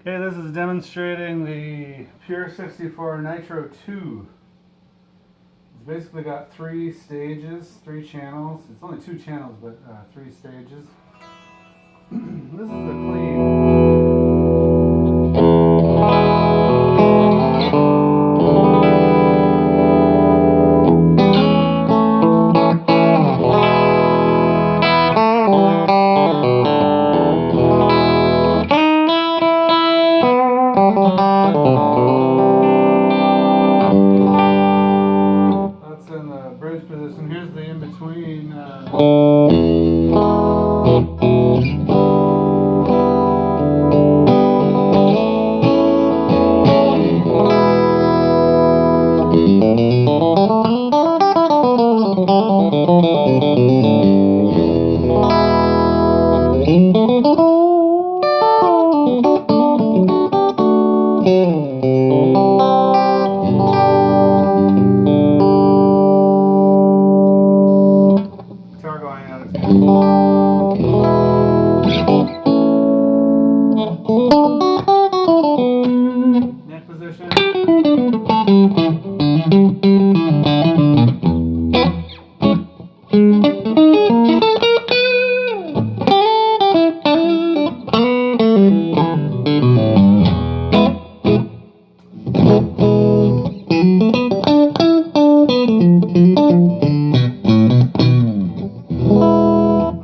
Okay, this is demonstrating the Pure 64 Nitro II. It's basically got three stages, three channels. It's only two channels, but three stages. This is the clean. That's in the bridge position. Here's the in-between. Guitar going out of tune. Neck position.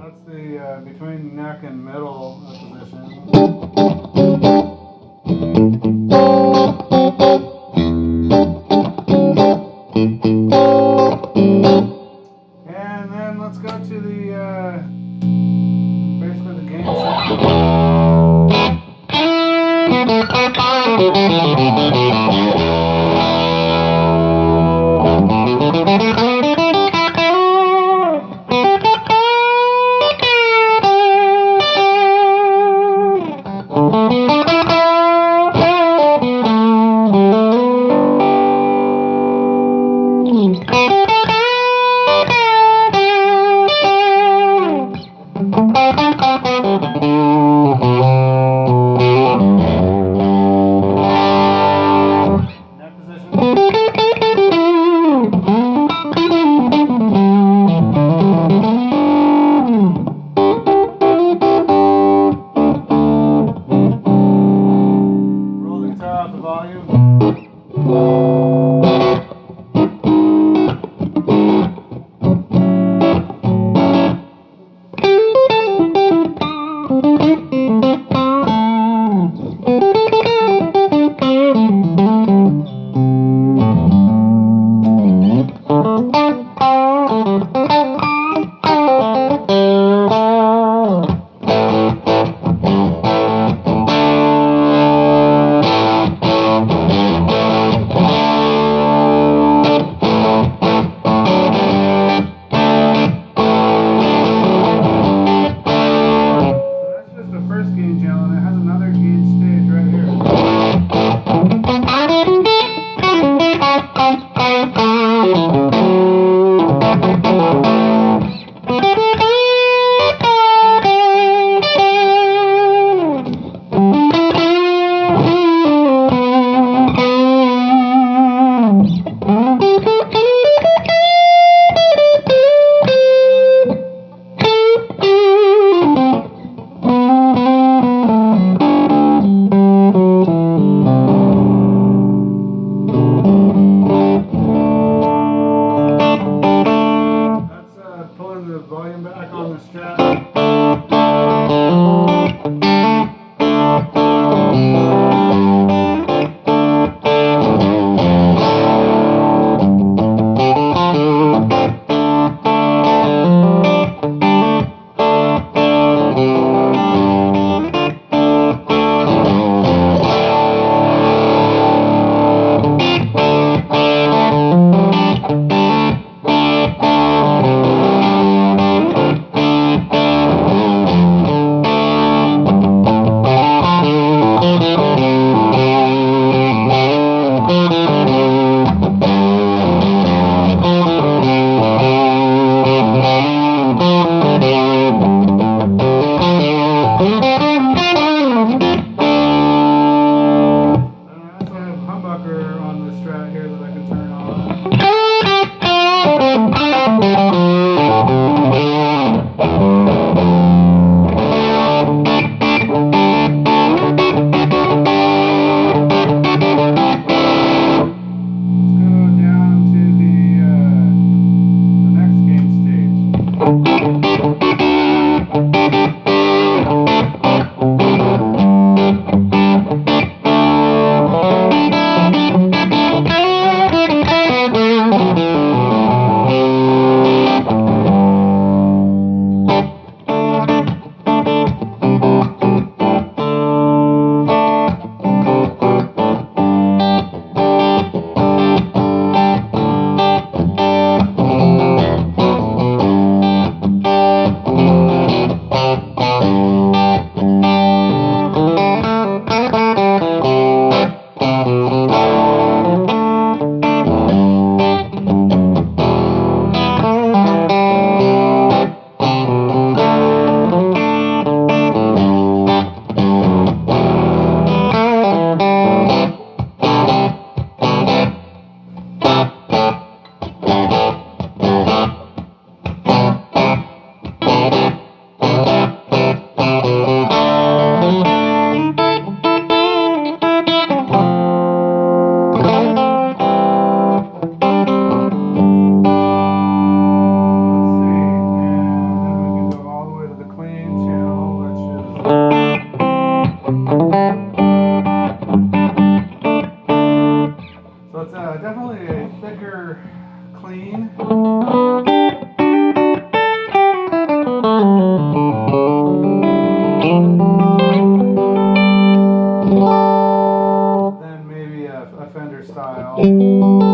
That's the between neck and middle position. And then let's go to the basically the gain neck while.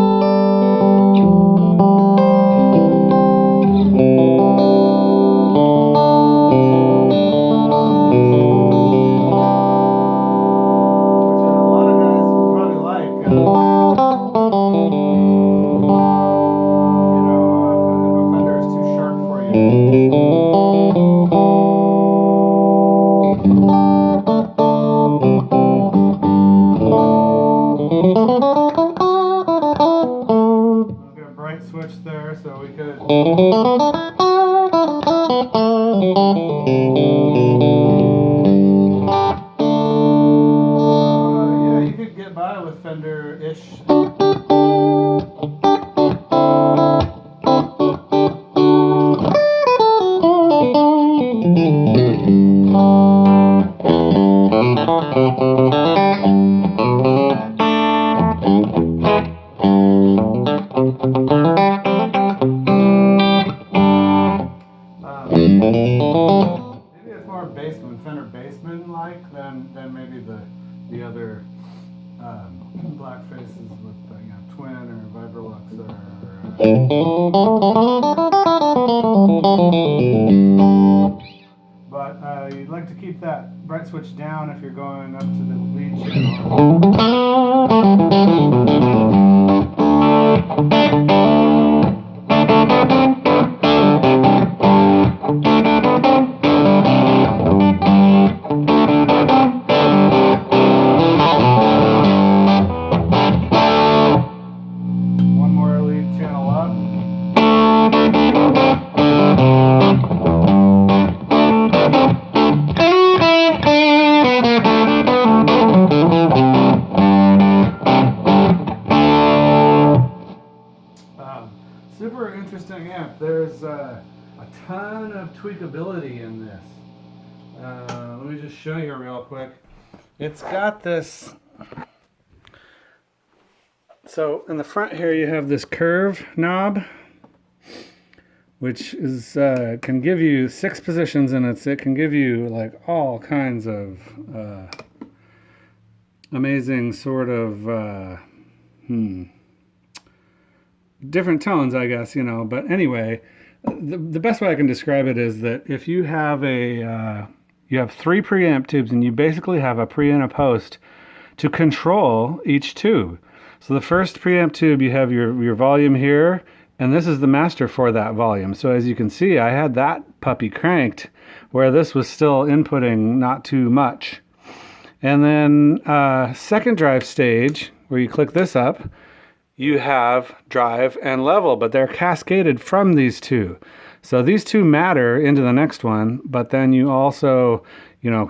Switch there, so we could. Yeah, you could get by with Fender-ish. Maybe it's more Fender Bassman-like than maybe the other black faces with you know, Twin or Vibrolux but you'd like to keep that bright switch down if you're going up to the lead channel. Super interesting amp. There's a ton of tweakability in this. Let me just show you real quick. It's got this. So in the front here you have this curve knob, which is can give you 6 positions, and it can give you like all kinds of amazing sort of different tones, I guess, you know. But anyway, the best way I can describe it is that if you have you have 3 preamp tubes, and you basically have a pre and a post to control each tube. So the first preamp tube, you have your volume here, and this is the master for that volume. So as you can see, I had that puppy cranked where this was still inputting not too much. And then second drive stage, where you click this up, you have drive and level, but they're cascaded from these two. So these two matter into the next one, but then you also, you know,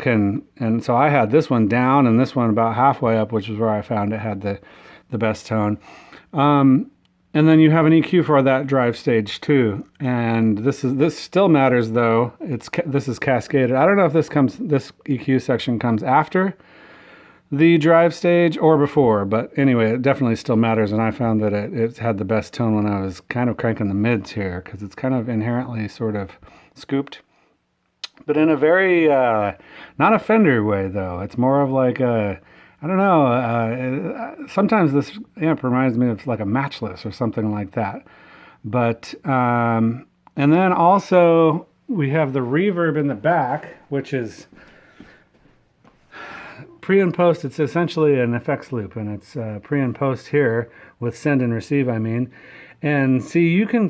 and so I had this one down and this one about halfway up, which is where I found it had the best tone. And then you have an EQ for that drive stage too. And this still matters though. This is cascaded. I don't know if this EQ section comes after the drive stage or before, but anyway, it definitely still matters, and I found that it had the best tone when I was kind of cranking the mids here, because it's kind of inherently sort of scooped, but in a very not a Fender way though. It's more of like a, I don't know, sometimes this amp reminds me of like a Matchless or something like that. But and then also we have the reverb in the back, which is pre and post. It's essentially an effects loop, and it's pre and post here with send and receive, I mean. And see, you can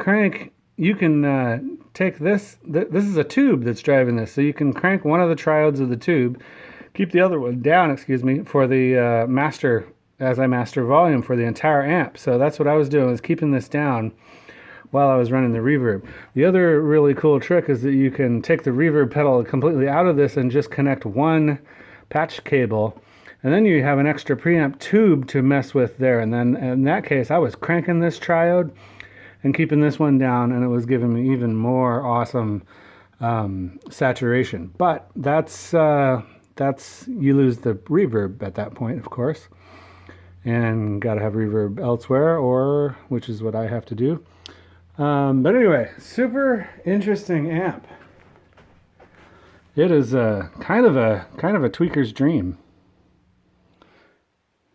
take this is a tube that's driving this, so you can crank one of the triodes of the tube, keep the other one down, excuse me, for the master, as I master volume for the entire amp. So that's what I was doing, was keeping this down while I was running the reverb. The other really cool trick is that you can take the reverb pedal completely out of this and just connect one patch cable, and then you have an extra preamp tube to mess with there. And then in that case, I was cranking this triode and keeping this one down, and it was giving me even more awesome saturation. But that's you lose the reverb at that point, of course, and got to have reverb elsewhere, or which is what I have to do. But anyway, super interesting amp. It is kind of a tweaker's dream.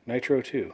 Nitro II.